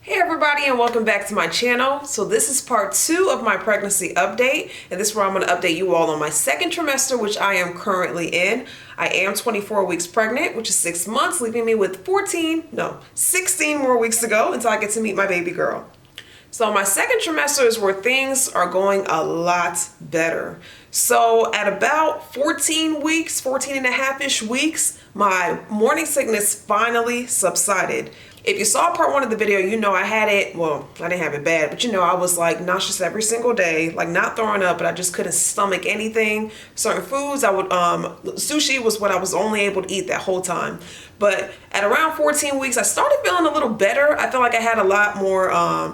Hey everybody, and welcome back to my channel. So this is part 2 of my pregnancy update, and this is where I'm going to update you all on my second trimester, which I am currently in. I am 24 weeks pregnant, which is 6 months, leaving me with 16 more weeks to go until I get to meet my baby girl. So my second trimester is where things are going a lot better. So at about 14 and a half-ish weeks, my morning sickness finally subsided. If you saw part 1 of the video, you know I had it, well, I didn't have it bad, but you know I was like nauseous every single day, like not throwing up, but I just couldn't stomach anything. Certain foods, sushi was what I was only able to eat that whole time. But at around 14 weeks, I started feeling a little better. I felt like I had a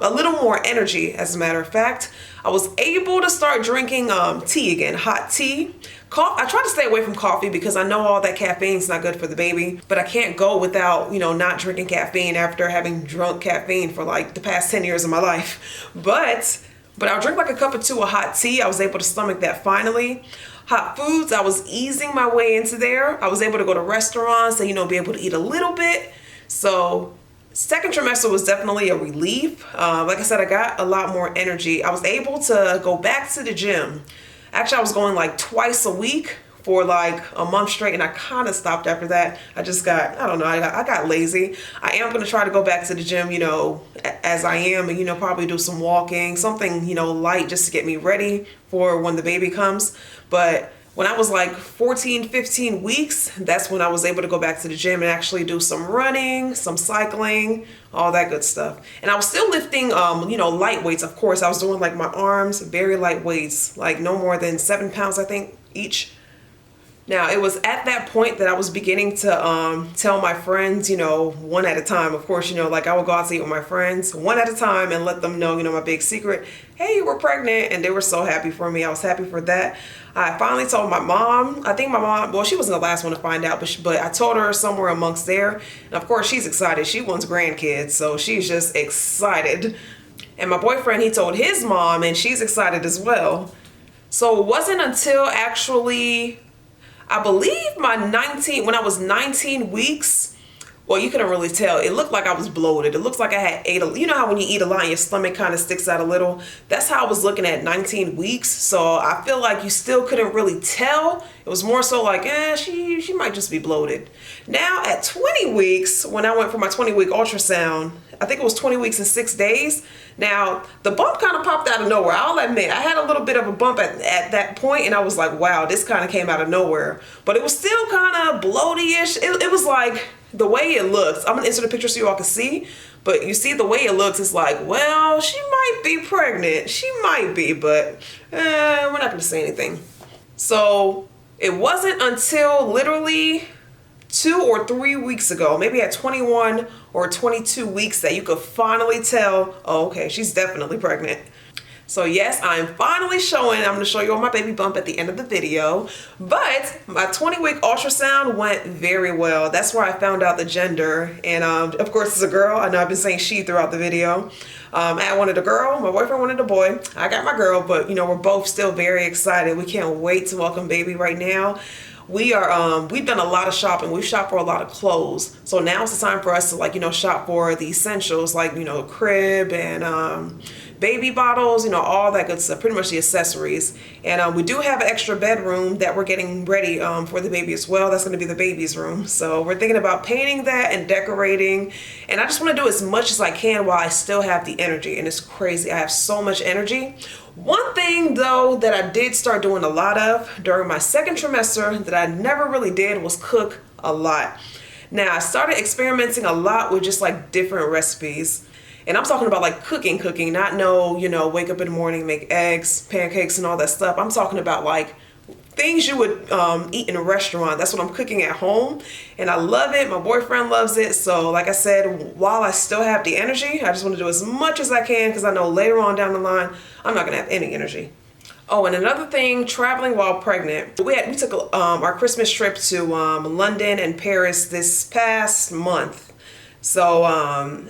little more energy, as a matter of fact. I was able to start drinking tea again, hot tea. I try to stay away from coffee because I know all that caffeine is not good for the baby, but I can't go without, not drinking caffeine after having drunk caffeine for like the past 10 years of my life. But I'll drink like a cup or two of hot tea. I was able to stomach that finally. Hot foods, I was easing my way into there. I was able to go to restaurants and, be able to eat a little bit. So second trimester was definitely a relief. Like I said, I got a lot more energy. I was able to go back to the gym. Actually, I was going like twice a week for like a month straight, and I kind of stopped after that. I got lazy. I am going to try to go back to the gym, as I am, and, probably do some walking, something, light just to get me ready for when the baby comes. But when I was like 15 weeks, that's when I was able to go back to the gym and actually do some running, some cycling, all that good stuff. And I was still lifting, light weights. Of course, I was doing like my arms, very light weights, like no more than 7 pounds, I think, each. Now, it was at that point that I was beginning to tell my friends, one at a time. Of course, like I would go out to eat with my friends one at a time and let them know, my big secret. Hey, we're pregnant. And they were so happy for me. I was happy for that. I finally told my mom. I think my mom, well, she wasn't the last one to find out, but I told her somewhere amongst there. And of course, she's excited. She wants grandkids, so she's just excited. And my boyfriend, he told his mom, and she's excited as well. So it wasn't until actually, I believe when I was 19 weeks, well, you couldn't really tell. It looked like I was bloated. It looks like I had you know how when you eat a lot, your stomach kind of sticks out a little? That's how I was looking at 19 weeks. So I feel like you still couldn't really tell. It was more so like, she might just be bloated. Now at 20 weeks, when I went for my 20-week ultrasound, I think it was 20 weeks and 6 days. Now, the bump kind of popped out of nowhere. I'll admit, I had a little bit of a bump at that point, and I was like, wow, this kind of came out of nowhere. But it was still kind of bloaty-ish. It was like, the way it looks, I'm gonna insert a picture so you all can see, but you see the way it looks, it's like, well, she might be pregnant. She might be, but we're not gonna say anything. So it wasn't until literally 2 or 3 weeks ago, maybe at 21 or 22 weeks, that you could finally tell, oh, okay, she's definitely pregnant. So yes, I'm finally showing, I'm going to show you all my baby bump at the end of the video, but my 20-week ultrasound went very well. That's where I found out the gender, and of course it's a girl. I know I've been saying she throughout the video. I wanted a girl, my boyfriend wanted a boy. I got my girl, but we're both still very excited. We can't wait to welcome baby right now. We've done a lot of shopping. We've shopped for a lot of clothes. So now it's the time for us to shop for the essentials like, crib and baby bottles, all that good stuff, pretty much the accessories. And we do have an extra bedroom that we're getting ready for the baby as well. That's going to be the baby's room. So we're thinking about painting that and decorating. And I just want to do as much as I can while I still have the energy. And it's crazy. I have so much energy. One thing though that I did start doing a lot of during my second trimester that I never really did was cook a lot. Now I started experimenting a lot with just like different recipes. And I'm talking about like cooking, not wake up in the morning, make eggs, pancakes and all that stuff. I'm talking about like things you would eat in a restaurant. That's what I'm cooking at home. And I love it. My boyfriend loves it. So like I said, while I still have the energy, I just want to do as much as I can because I know later on down the line, I'm not going to have any energy. Oh, and another thing, traveling while pregnant. We took our Christmas trip to London and Paris this past month. So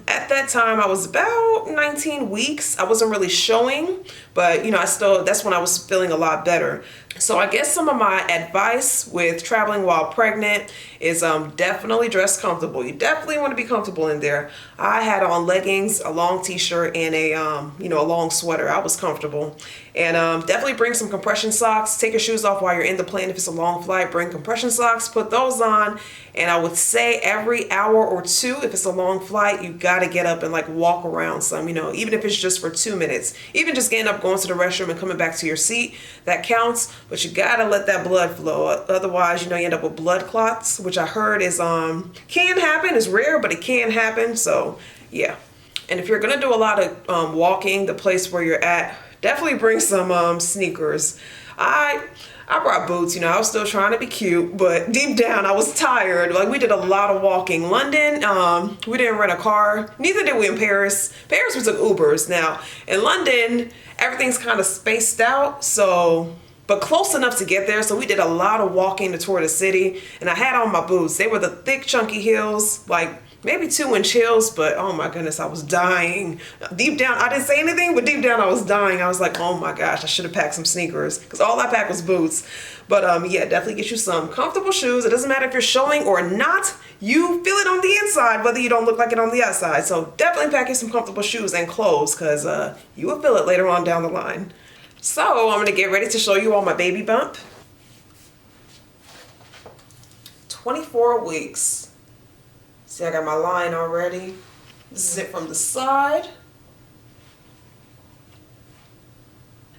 at that time I was about 19 weeks. I wasn't really showing, but you know, that's when I was feeling a lot better. So I guess some of my advice with traveling while pregnant is definitely dress comfortable. You definitely want to be comfortable in there. I had on leggings, a long t-shirt, and a a long sweater. I was comfortable. And definitely bring some compression socks. Take your shoes off while you're in the plane. If it's a long flight, bring compression socks, put those on. And I would say every hour or two, if it's a long flight, you got to get up and like walk around some, you know, even if it's just for 2 minutes. Even just getting up, going to the restroom and coming back to your seat, that counts. But you got to let that blood flow. Otherwise, you know, you end up with blood clots, which I heard is can happen. It's rare, but it can happen. So yeah. And if you're going to do a lot of walking, the place where you're at, definitely bring some sneakers. I brought boots, you know, I was still trying to be cute, but deep down I was tired. Like, we did a lot of walking. London, we didn't rent a car. Neither did we in Paris. Paris, we took Ubers. Now, in London, everything's kind of spaced out, so, but close enough to get there. So we did a lot of walking to tour the city, and I had on my boots. They were the thick, chunky heels, like maybe 2-inch heels, but oh my goodness, I was dying. Deep down, I didn't say anything, but deep down I was dying. I was like, oh my gosh, I should have packed some sneakers, because all I packed was boots. But yeah, definitely get you some comfortable shoes. It doesn't matter if you're showing or not, you feel it on the inside, whether you don't look like it on the outside. So definitely pack you some comfortable shoes and clothes, because you will feel it later on down the line. So I'm gonna get ready to show you all my baby bump. 24 weeks. See, I got my line already. This is it from the side.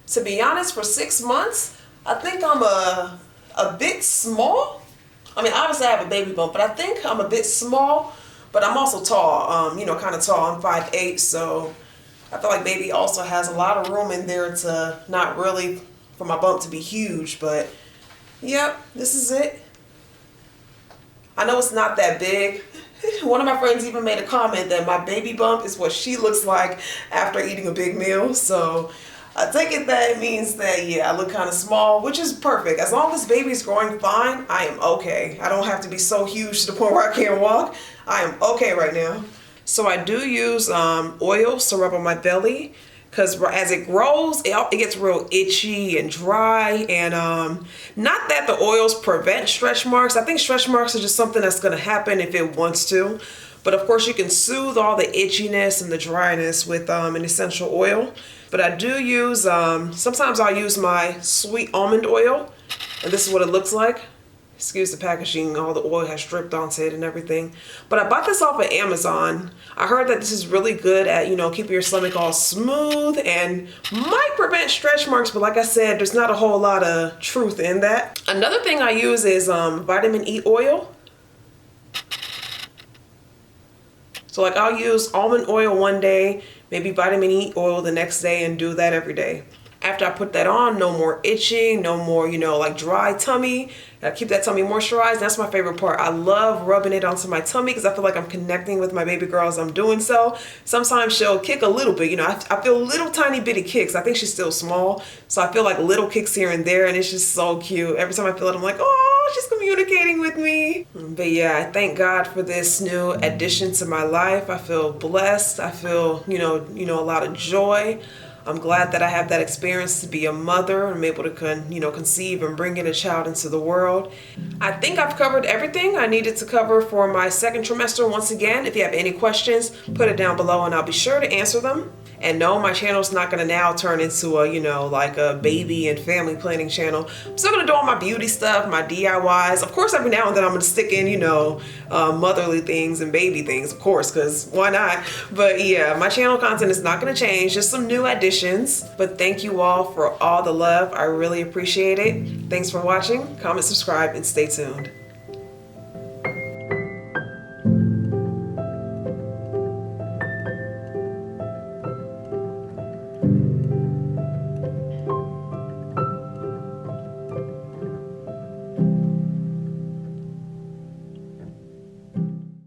To be honest, for 6 months, I think I'm a bit small. I mean, obviously I have a baby bump, but I think I'm a bit small, but I'm also tall, you know, kind of tall. I'm 5'8", so I feel like baby also has a lot of room in there to not really, for my bump to be huge, but yep, this is it. I know it's not that big. One of my friends even made a comment that my baby bump is what she looks like after eating a big meal. So I take it that it means that, yeah, I look kind of small, which is perfect. As long as baby's growing fine, I am okay. I don't have to be so huge to the point where I can't walk. I am okay right now. So I do use oils to rub on my belly, because as it grows, it gets real itchy and dry. And not that the oils prevent stretch marks. I think stretch marks are just something that's going to happen if it wants to. But of course, you can soothe all the itchiness and the dryness with an essential oil. But I do use, sometimes I'll use my sweet almond oil. And this is what it looks like. Excuse the packaging, all the oil has dripped onto it and everything. But I bought this off of Amazon. I heard that this is really good at, you know, keeping your stomach all smooth and might prevent stretch marks, but like I said, there's not a whole lot of truth in that. Another thing I use is vitamin E oil. So like I'll use almond oil one day, maybe vitamin E oil the next day, and do that every day. After I put that on, no more itching, no more, you know, like dry tummy. I keep that tummy moisturized. That's my favorite part. I love rubbing it onto my tummy because I feel like I'm connecting with my baby girl as I'm doing so. Sometimes she'll kick a little bit, you know, I feel little tiny bitty kicks. I think she's still small, so I feel like little kicks here and there, and it's just so cute. Every time I feel it, I'm like, oh, she's communicating with me. But yeah, I thank God for this new addition to my life. I feel blessed. I feel, you know, a lot of joy. I'm glad that I have that experience to be a mother. I'm able to conceive and bring in a child into the world. I think I've covered everything I needed to cover for my second trimester. Once again, if you have any questions, put it down below and I'll be sure to answer them. And no, my channel's not gonna now turn into a, like a baby and family planning channel. I'm still gonna do all my beauty stuff, my DIYs. Of course, every now and then I'm gonna stick in, motherly things and baby things, of course, because why not? But yeah, my channel content is not gonna change, just some new additions. But thank you all for all the love. I really appreciate it. Thanks for watching. Comment, subscribe, and stay tuned.